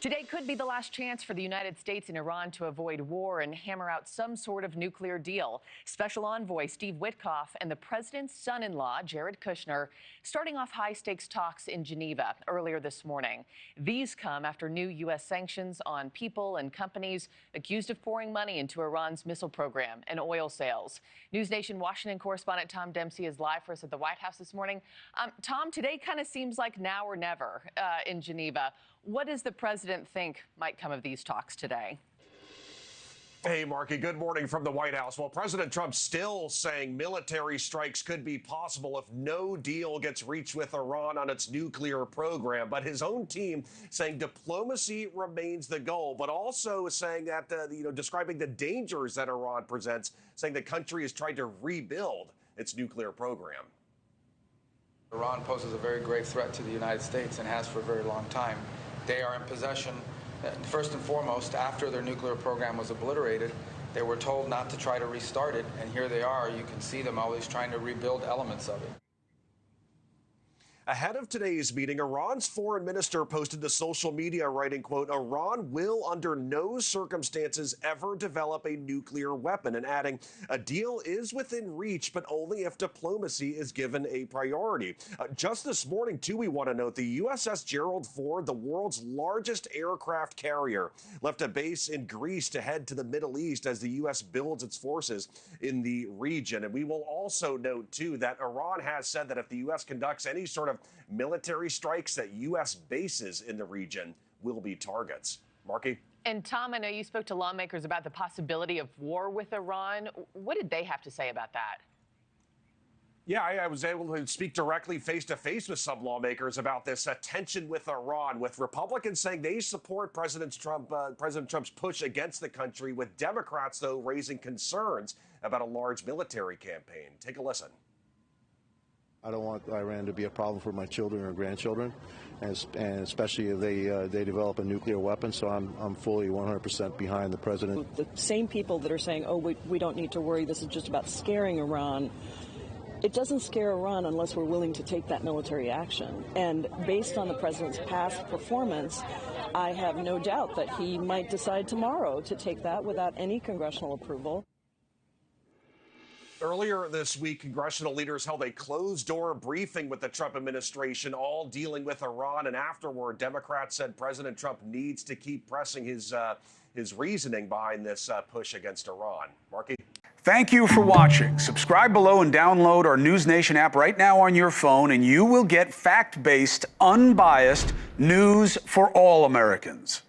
Today could be the last chance for the United States and Iran to avoid war and hammer out some sort of nuclear deal. Special Envoy Steve Witkoff and the president's son-in-law, Jared Kushner, starting off high-stakes talks in Geneva earlier this morning. These come after new U.S. sanctions on people and companies accused of pouring money into Iran's missile program and oil sales. NewsNation Washington correspondent Tom Dempsey is live for us at the White House this morning. Tom, today kind of seems like now or never in Geneva. What does the president think might come of these talks today? Hey, Markie, good morning from the White House. Well, President Trump's still saying military strikes could be possible if no deal gets reached with Iran on its nuclear program. But his own team saying diplomacy remains the goal, but also saying that, describing the dangers that Iran presents, saying the country is trying to rebuild its nuclear program. Iran poses a very grave threat to the United States and has for a very long time. They are in possession, first and foremost, after their nuclear program was obliterated, they were told not to try to restart it, and here they are. You can see them always trying to rebuild elements of it. Ahead of today's meeting, Iran's foreign minister posted to social media writing, quote, Iran will under no circumstances ever develop a nuclear weapon, and adding, a deal is within reach, but only if diplomacy is given a priority. Just this morning, too, we want to note the USS Gerald Ford, the world's largest aircraft carrier, left a base in Greece to head to the Middle East as the U.S. builds its forces in the region. And we will also note, too, that Iran has said that if the U.S. conducts any sort of military strikes, that U.S. bases in the region will be targets. Markie? And Tom, I know you spoke to lawmakers about the possibility of war with Iran. What did they have to say about that? Yeah, I was able to speak directly face-to-face with some lawmakers about this tension with Iran, with Republicans saying they support President Trump's push against the country, with Democrats, though, raising concerns about a large military campaign. Take a listen. I don't want Iran to be a problem for my children or grandchildren, and especially if they develop a nuclear weapon. So I'm fully 100% behind the president. The same people that are saying, oh, we don't need to worry, this is just about scaring Iran. It doesn't scare Iran unless we're willing to take that military action. And based on the president's past performance, I have no doubt that he might decide tomorrow to take that without any congressional approval. Earlier this week, congressional leaders held a closed-door briefing with the Trump administration, all dealing with Iran. And afterward, Democrats said President Trump needs to keep pressing his reasoning behind this push against Iran. Markie? Thank you for watching. Subscribe below and download our NewsNation app right now on your phone, and you will get fact-based, unbiased news for all Americans.